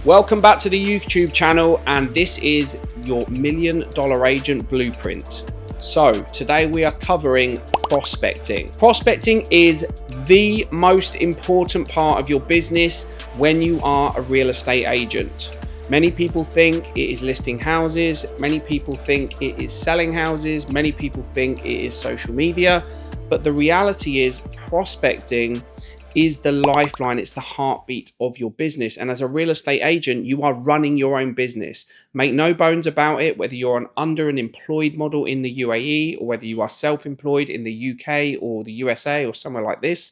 Welcome back to the YouTube channel, and this is your $1 Million Agent Blueprint. So today we are covering prospecting. Prospecting is the most important part of your business when you are a real estate agent. Many people think it is listing houses. Many people think it is selling houses. Many people think it is social media. But the reality is prospecting is the lifeline. It's the heartbeat of your business. And as a real estate agent, you are running your own business. Make no bones about it, whether you're under an employed model in the UAE or whether you are self-employed in the UK or the USA or somewhere like this,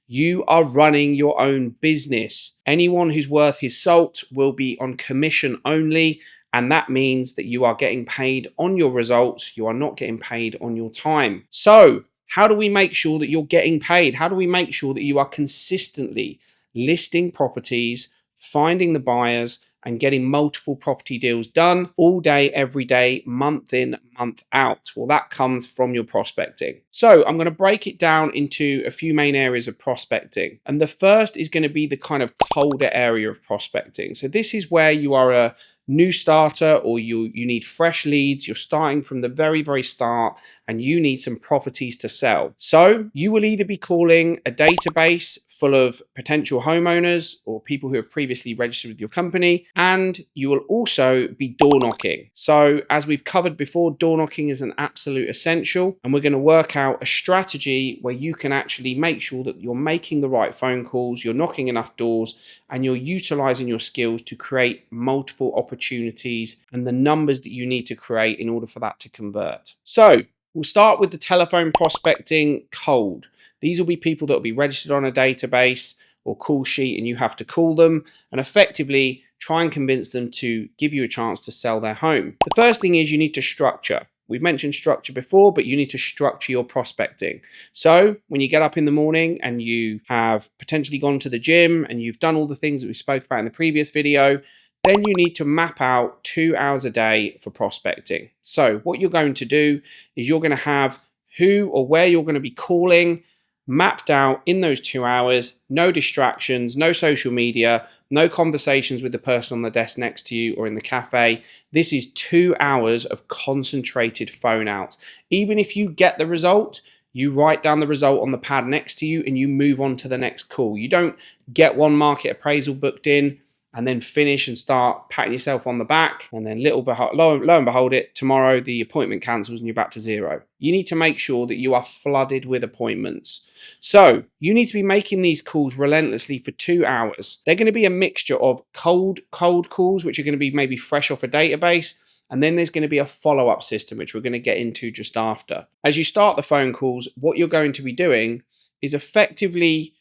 you are running your own business. Anyone who's worth his salt will be on commission only. And that means that you are getting paid on your results. You are not getting paid on your time. So how do we make sure that you're getting paid? How do we make sure that you are consistently listing properties, finding the buyers, and getting multiple property deals done all day, every day, month in, month out? Well, that comes from your prospecting. So I'm going to break it down into a few main areas of prospecting. And the first is going to be the kind of colder area of prospecting. So this is where you are a new starter, or you need fresh leads. You're starting from the very start and you need some properties to sell. So you will either be calling a database full of potential homeowners or people who have previously registered with your company, and you will also be door knocking. So as we've covered before, door knocking is an absolute essential, and we're going to work out a strategy where you can actually make sure that you're making the right phone calls, you're knocking enough doors, and you're utilizing your skills to create multiple opportunities and the numbers that you need to create in order for that to convert. So we'll start with the telephone prospecting cold. These will be people that will be registered on a database or call sheet, and you have to call them and effectively try and convince them to give you a chance to sell their home. The first thing is you need to structure. We've mentioned structure before, but you need to structure your prospecting. So when you get up in the morning and you have potentially gone to the gym and you've done all the things that we spoke about in the previous video, then you need to map out 2 hours a day for prospecting. So what you're going to do is you're going to have who or where you're going to be calling mapped out in those 2 hours, no distractions, no social media, no conversations with the person on the desk next to you or in the cafe. This is 2 hours of concentrated phone out. Even if you get the result, you write down the result on the pad next to you and you move on to the next call. You don't get one market appraisal booked in and then finish and start patting yourself on the back, and then lo and behold tomorrow the appointment cancels and you're back to zero. You need to make sure that you are flooded with appointments. So you need to be making these calls relentlessly for 2 hours. They're going to be a mixture of cold calls, which are going to be maybe fresh off a database, and then there's going to be a follow-up system, which we're going to get into just after. As you start the phone calls, what you're going to be doing is effectively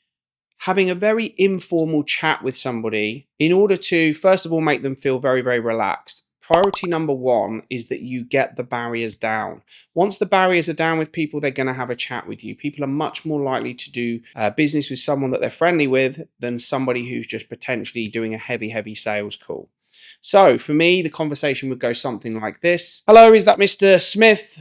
having a very informal chat with somebody in order to, first of all, make them feel very relaxed. Priority number one is that you get the barriers down. Once the barriers are down with people, they're going to have a chat with you. People are much more likely to do business with someone that they're friendly with than somebody who's just potentially doing a heavy sales call. So for me, the conversation would go something like this. Hello, is that Mr. Smith?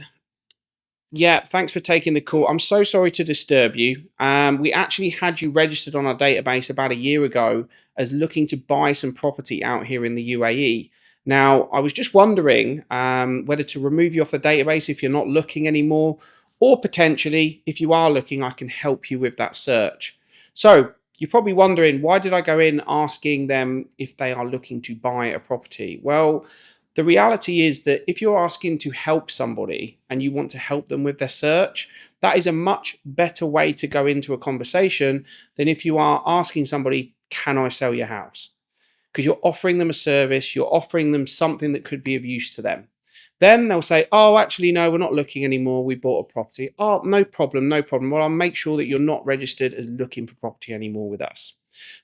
Yeah, thanks for taking the call. I'm so sorry to disturb you. We actually had you registered on our database about a year ago as looking to buy some property out here in the UAE. Now, I was just wondering whether to remove you off the database if you're not looking anymore, or potentially, if you are looking, I can help you with that search. So you're probably wondering, why did I go in asking them if they are looking to buy a property? Well, the reality is that if you're asking to help somebody and you want to help them with their search, that is a much better way to go into a conversation than if you are asking somebody, can I sell your house? Because you're offering them a service, you're offering them something that could be of use to them. Then they'll say, oh, actually, no, we're not looking anymore. We bought a property. Oh, no problem. Well, I'll make sure that you're not registered as looking for property anymore with us.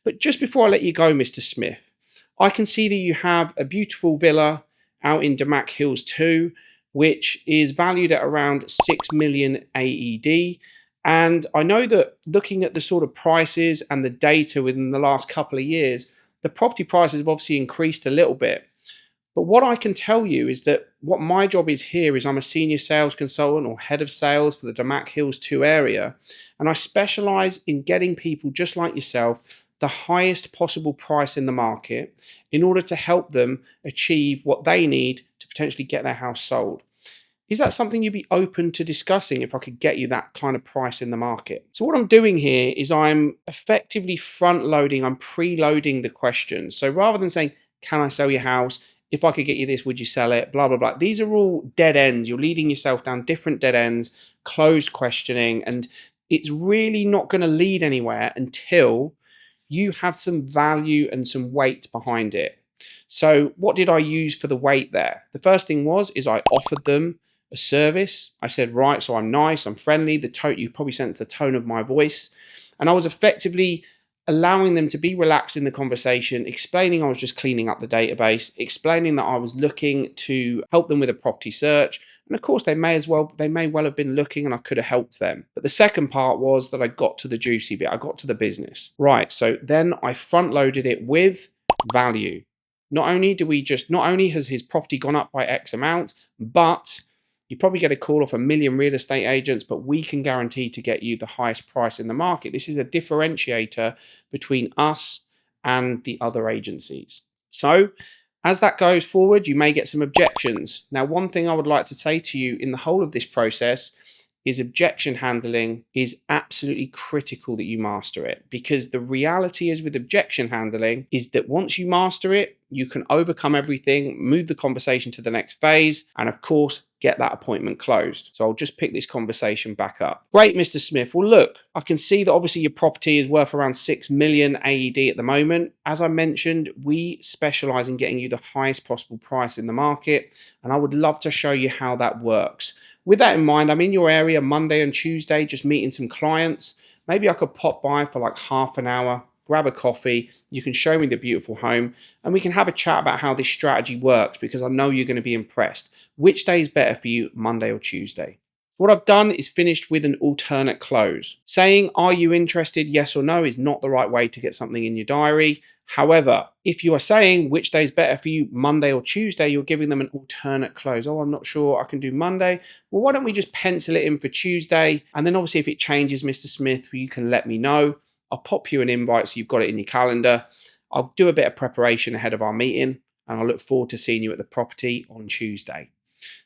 But just before I let you go, Mr. Smith, I can see that you have a beautiful villa out in Damac Hills 2, which is valued at around 6 million AED. And I know that looking at the sort of prices and the data within the last couple of years, the property prices have obviously increased a little bit. But what I can tell you is that what my job is here is I'm a senior sales consultant or head of sales for the Damac Hills 2 area. And I specialize in getting people just like yourself the highest possible price in the market in order to help them achieve what they need to potentially get their house sold. Is that something you'd be open to discussing if I could get you that kind of price in the market? So what I'm doing here is I'm effectively front loading, I'm preloading the questions. So rather than saying, can I sell your house? If I could get you this, would you sell it? Blah, blah, blah. These are all dead ends. You're leading yourself down different dead ends, closed questioning, and it's really not going to lead anywhere until you have some value and some weight behind it. So what did I use for the weight there? The first thing is I offered them a service. I said, right, so I'm nice, I'm friendly. You probably sense the tone of my voice. And I was effectively allowing them to be relaxed in the conversation, explaining I was just cleaning up the database, explaining that I was looking to help them with a property search. And of course, they may well have been looking and I could have helped them. But the second part was that I got to the juicy bit. I got to the business. Right, so then I front loaded it with value. Not only has his property gone up by X amount, but you probably get a call off a million real estate agents, but we can guarantee to get you the highest price in the market. This is a differentiator between us and the other agencies. So as that goes forward, you may get some objections. Now, one thing I would like to say to you in the whole of this process is objection handling is absolutely critical that you master it, because the reality is with objection handling is that once you master it, you can overcome everything, move the conversation to the next phase, and of course, get that appointment closed. So I'll just pick this conversation back up. Great, Mr. Smith. Well, look, I can see that obviously your property is worth around 6 million AED at the moment. As I mentioned, we specialize in getting you the highest possible price in the market, and I would love to show you how that works. With that in mind, I'm in your area Monday and Tuesday, just meeting some clients. Maybe I could pop by for like half an hour, grab a coffee. You can show me the beautiful home and we can have a chat about how this strategy works, because I know you're going to be impressed. Which day is better for you, Monday or Tuesday? What I've done is finished with an alternate close. Saying, are you interested, yes or no, is not the right way to get something in your diary. However, if you are saying which day is better for you, Monday or Tuesday, you're giving them an alternate close. Oh, I'm not sure I can do Monday. Well, why don't we just pencil it in for Tuesday? And then obviously if it changes, Mr. Smith, you can let me know. I'll pop you an invite so you've got it in your calendar. I'll do a bit of preparation ahead of our meeting and I look forward to seeing you at the property on Tuesday.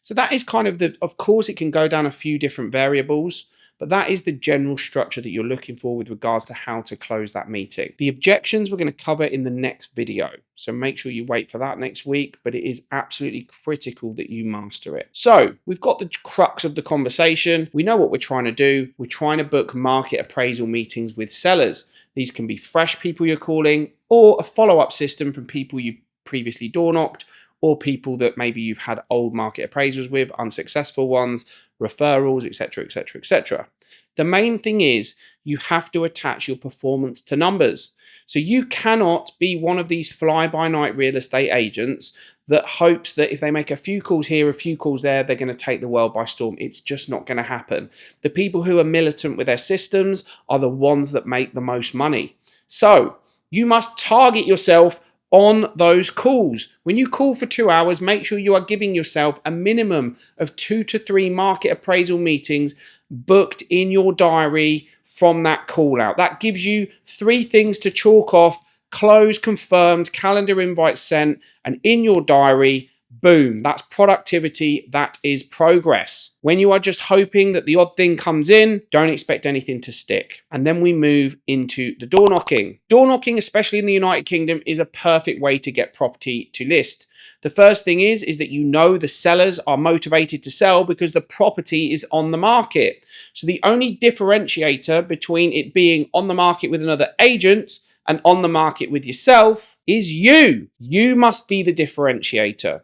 So that is kind of course, it can go down a few different variables, but that is the general structure that you're looking for with regards to how to close that meeting. The objections we're going to cover in the next video, so make sure you wait for that next week, but it is absolutely critical that you master it. So we've got the crux of the conversation. We know what we're trying to do. We're trying to book market appraisal meetings with sellers. These can be fresh people you're calling or a follow-up system from people you previously door knocked, or people that maybe you've had old market appraisals with, unsuccessful ones, referrals, etc., etc., etc. The main thing is you have to attach your performance to numbers. So you cannot be one of these fly-by-night real estate agents that hopes that if they make a few calls here, a few calls there, they're going to take the world by storm. It's just not going to happen. The people who are militant with their systems are the ones that make the most money. So you must target yourself on those calls. When you call for 2 hours, make sure you are giving yourself a minimum of 2 to 3 market appraisal meetings booked in your diary from that call out. That gives you 3 things to chalk off: close, confirmed, calendar invite sent, and in your diary. Boom, that's productivity, that is progress. When you are just hoping that the odd thing comes in, don't expect anything to stick. And then we move into the door knocking. Door knocking, especially in the United Kingdom, is a perfect way to get property to list. The first thing is that you know the sellers are motivated to sell because the property is on the market. So the only differentiator between it being on the market with another agent and on the market with yourself is you. You must be the differentiator.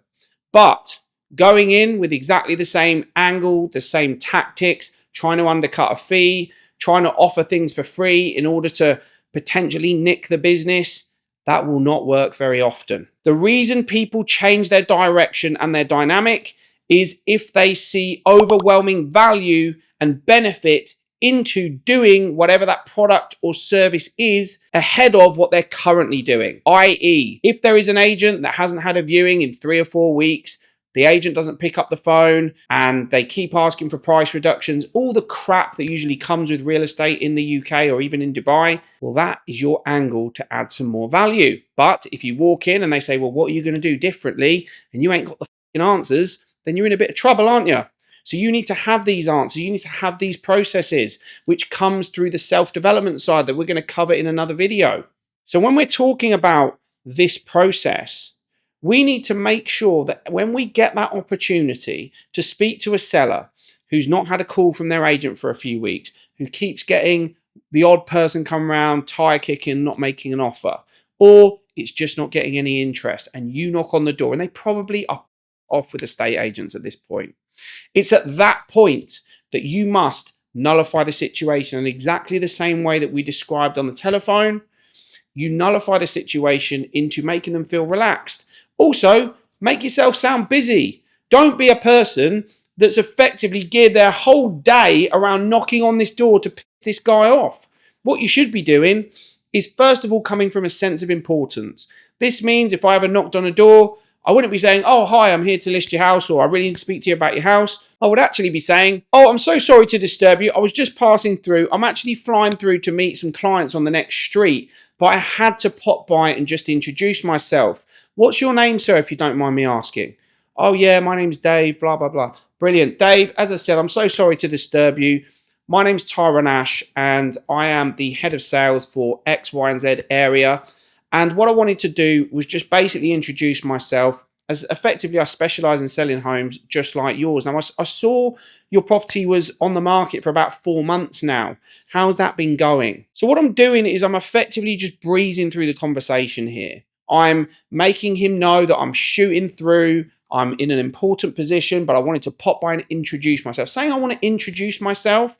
But going in with exactly the same angle, the same tactics, trying to undercut a fee, trying to offer things for free in order to potentially nick the business, that will not work very often. The reason people change their direction and their dynamic is if they see overwhelming value and benefit into doing whatever that product or service is ahead of what they're currently doing. I.e., if there is an agent that hasn't had a viewing in 3 or 4 weeks, the agent doesn't pick up the phone and they keep asking for price reductions, all the crap that usually comes with real estate in the UK or even in Dubai, well, that is your angle to add some more value. But if you walk in and they say, well, what are you going to do differently? And you ain't got the answers, then you're in a bit of trouble, aren't you? So you need to have these answers. You need to have these processes, which comes through the self-development side that we're going to cover in another video. So when we're talking about this process, we need to make sure that when we get that opportunity to speak to a seller who's not had a call from their agent for a few weeks, who keeps getting the odd person come around, tire kicking, not making an offer, or it's just not getting any interest, and you knock on the door, and they probably are off with estate agents at this point. It's at that point that you must nullify the situation in exactly the same way that we described on the telephone. You nullify the situation into making them feel relaxed. Also, make yourself sound busy. Don't be a person that's effectively geared their whole day around knocking on this door to piss this guy off. What you should be doing is, first of all, coming from a sense of importance. This means if I ever knocked on a door, I wouldn't be saying, oh, hi, I'm here to list your house, or I really need to speak to you about your house. I would actually be saying, oh, I'm so sorry to disturb you. I was just passing through. I'm actually flying through to meet some clients on the next street, but I had to pop by and just introduce myself. What's your name, sir, if you don't mind me asking? Oh, yeah, my name's Dave, blah, blah, blah. Brilliant. Dave, as I said, I'm so sorry to disturb you. My name's Tyron Ash, and I am the head of sales for X, Y, and Z area. And what I wanted to do was just basically introduce myself, as effectively I specialise in selling homes just like yours. Now, I saw your property was on the market for about 4 months now. How's that been going? So what I'm doing is I'm effectively just breezing through the conversation here. I'm making him know that I'm shooting through. I'm in an important position, but I wanted to pop by and introduce myself. Saying I want to introduce myself,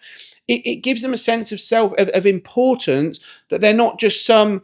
it gives them a sense of importance, that they're not just some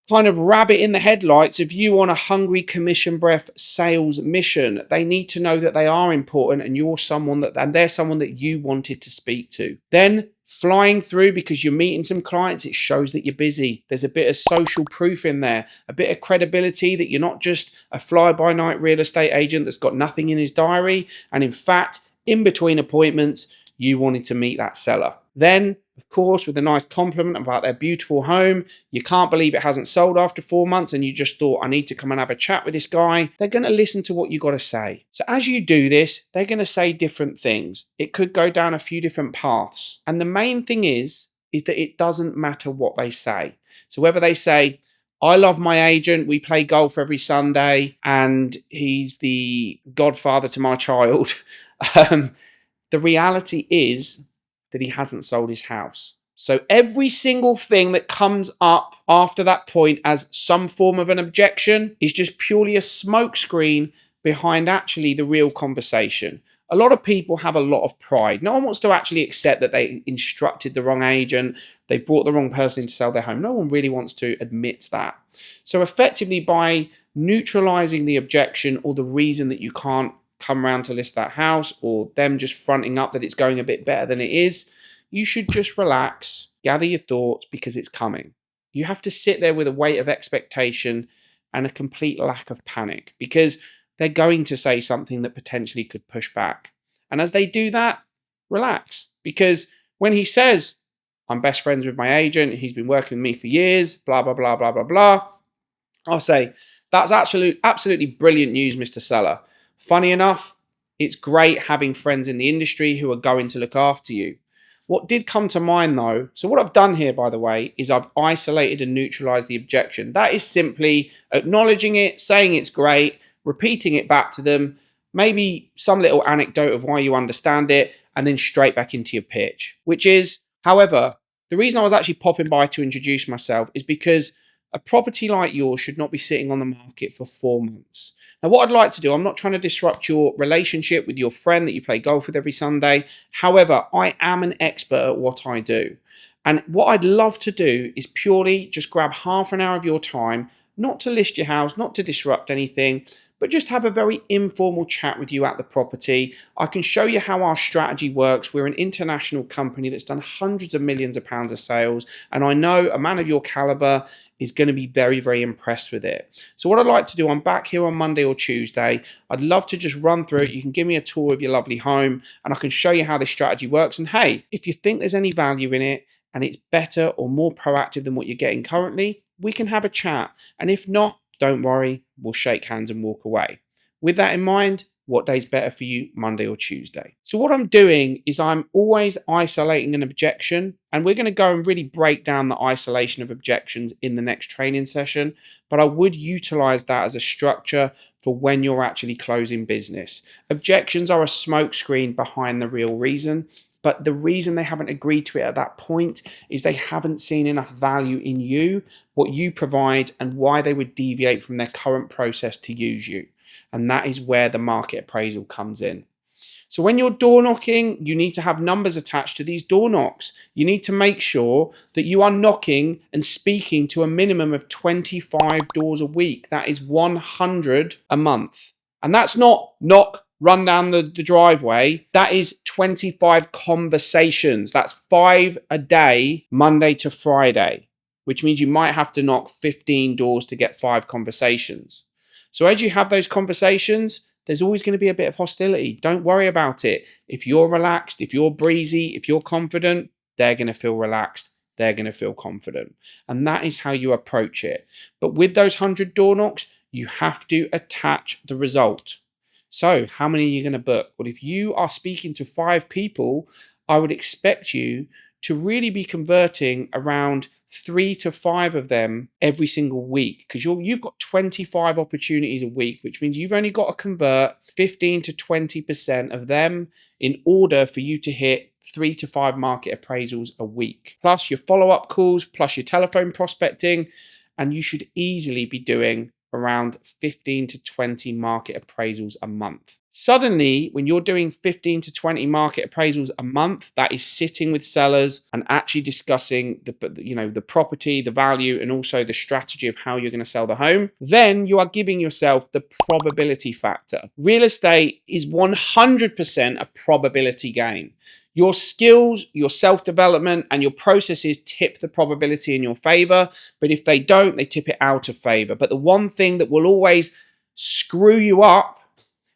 kind of rabbit in the headlights of you on a hungry commission breath sales mission. They need to know that they are important and they're someone that you wanted to speak to. Then flying through because you're meeting some clients, it shows that you're busy. There's a bit of social proof in there, a bit of credibility that you're not just a fly-by-night real estate agent that's got nothing in his diary. And in fact, in between appointments, you wanted to meet that seller. Then, of course, with a nice compliment about their beautiful home, you can't believe it hasn't sold after 4 months, and you just thought, I need to come and have a chat with this guy. They're going to listen to what you got to say. So as you do this, they're going to say different things. It could go down a few different paths. And the main thing is that it doesn't matter what they say. So whether they say, I love my agent, we play golf every Sunday, and he's the godfather to my child, the reality is that he hasn't sold his house. So every single thing that comes up after that point as some form of an objection is just purely a smokescreen behind actually the real conversation. A lot of people have a lot of pride. No one wants to actually accept that they instructed the wrong agent, they brought the wrong person in to sell their home. No one really wants to admit that. So effectively, by neutralizing the objection or the reason that you can't come around to list that house, or them just fronting up that it's going a bit better than it is, you should just relax, gather your thoughts, because it's coming. You have to sit there with a weight of expectation and a complete lack of panic, because they're going to say something that potentially could push back. And as they do that, relax, because when he says, I'm best friends with my agent, he's been working with me for years, blah, blah, blah, blah, blah, blah, I'll say, that's absolutely brilliant news, Mr. Seller. Funny enough, it's great having friends in the industry who are going to look after you. What did come to mind though, so what I've done here, by the way, is I've isolated and neutralized the objection. That is simply acknowledging it, saying it's great, repeating it back to them, maybe some little anecdote of why you understand it, and then straight back into your pitch. Which is, however, the reason I was actually popping by to introduce myself is because a property like yours should not be sitting on the market for 4 months. Now, what I'd like to do, I'm not trying to disrupt your relationship with your friend that you play golf with every Sunday. However, I am an expert at what I do. And what I'd love to do is purely just grab half an hour of your time, not to list your house, not to disrupt anything, but just have a very informal chat with you at the property. I can show you how our strategy works. We're an international company that's done hundreds of millions of pounds of sales, and I know a man of your caliber is going to be very, very impressed with it. So what I'd like to do, I'm back here on Monday or Tuesday. I'd love to just run through it. You can give me a tour of your lovely home and I can show you how this strategy works. And hey, if you think there's any value in it and it's better or more proactive than what you're getting currently, we can have a chat. And if not, don't worry, we'll shake hands and walk away. With that in mind, what day's better for you, Monday or Tuesday? So what I'm doing is I'm always isolating an objection, and we're going to go and really break down the isolation of objections in the next training session, but I would utilize that as a structure for when you're actually closing business. Objections are a smokescreen behind the real reason. But the reason they haven't agreed to it at that point is they haven't seen enough value in you, what you provide, and why they would deviate from their current process to use you. And that is where the market appraisal comes in. So when you're door knocking, you need to have numbers attached to these door knocks. You need to make sure that you are knocking and speaking to a minimum of 25 doors a week. That is 100 a month. And that's not knock, run down the driveway. That is 25 conversations. That's 5 a day, Monday to Friday, which means you might have to knock 15 doors to get 5 conversations. So as you have those conversations, there's always going to be a bit of hostility. Don't worry about it. If you're relaxed, if you're breezy, if you're confident, they're going to feel relaxed. They're going to feel confident. And that is how you approach it. But with those 100 door knocks, you have to attach the result. So how many are you going to book? Well, if you are speaking to 5 people, I would expect you to really be converting around 3 to 5 of them every single week, because you've got 25 opportunities a week, which means you've only got to convert 15 to 20% of them in order for you to hit 3 to 5 market appraisals a week, plus your follow-up calls, plus your telephone prospecting, and you should easily be doing around 15 to 20 market appraisals a month. Suddenly, when you're doing 15 to 20 market appraisals a month, that is sitting with sellers and actually discussing the property, the value, and also the strategy of how you're going to sell the home, then you are giving yourself the probability factor. Real estate is 100% a probability game. Your skills, your self-development, and your processes tip the probability in your favor. But if they don't, they tip it out of favor. But the one thing that will always screw you up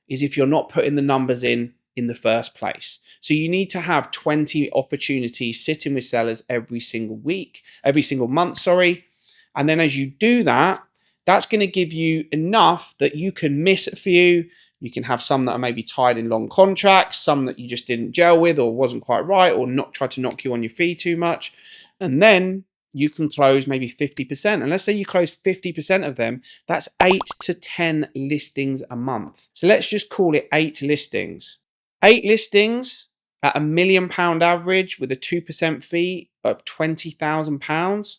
is if you're not putting the numbers in the first place. So you need to have 20 opportunities sitting with sellers every single month. And then as you do that, that's going to give you enough that you can miss a few. You can have some that are maybe tied in long contracts, some that you just didn't gel with or wasn't quite right, or not try to knock you on your fee too much. And then you can close maybe 50%. And let's say you close 50% of them, that's 8 to 10 listings a month. So let's just call it 8 listings. 8 listings at £1 million average with a 2% fee of £20,000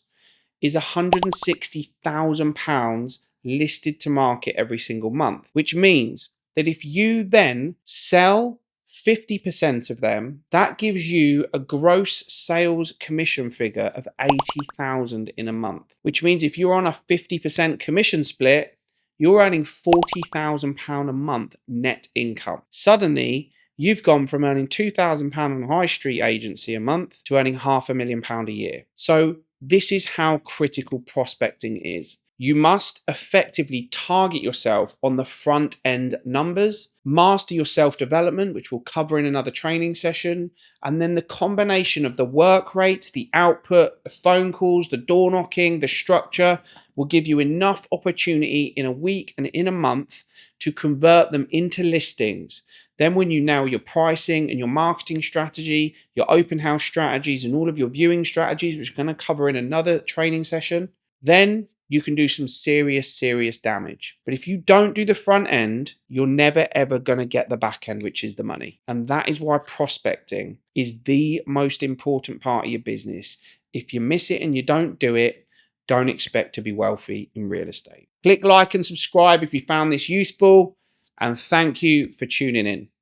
is £160,000 listed to market every single month, which means that if you then sell 50% of them, that gives you a gross sales commission figure of 80,000 in a month, which means if you're on a 50% commission split, you're earning £40,000 a month net income. Suddenly, you've gone from earning £2,000 on a high street agency a month to earning £500,000 a year. So this is how critical prospecting is. You must effectively target yourself on the front end numbers, master your self-development, which we'll cover in another training session, and then the combination of the work rate, the output, the phone calls, the door knocking, the structure will give you enough opportunity in a week and in a month to convert them into listings. Then when you nail your pricing and your marketing strategy, your open house strategies, and all of your viewing strategies, which we're going to cover in another training session, then you can do some serious damage. But if you don't do the front end, you're never ever going to get the back end, which is the money. And that is why prospecting is the most important part of your business. If you miss it and you don't do it, don't expect to be wealthy in real estate. Click like and subscribe if you found this useful, and thank you for tuning in.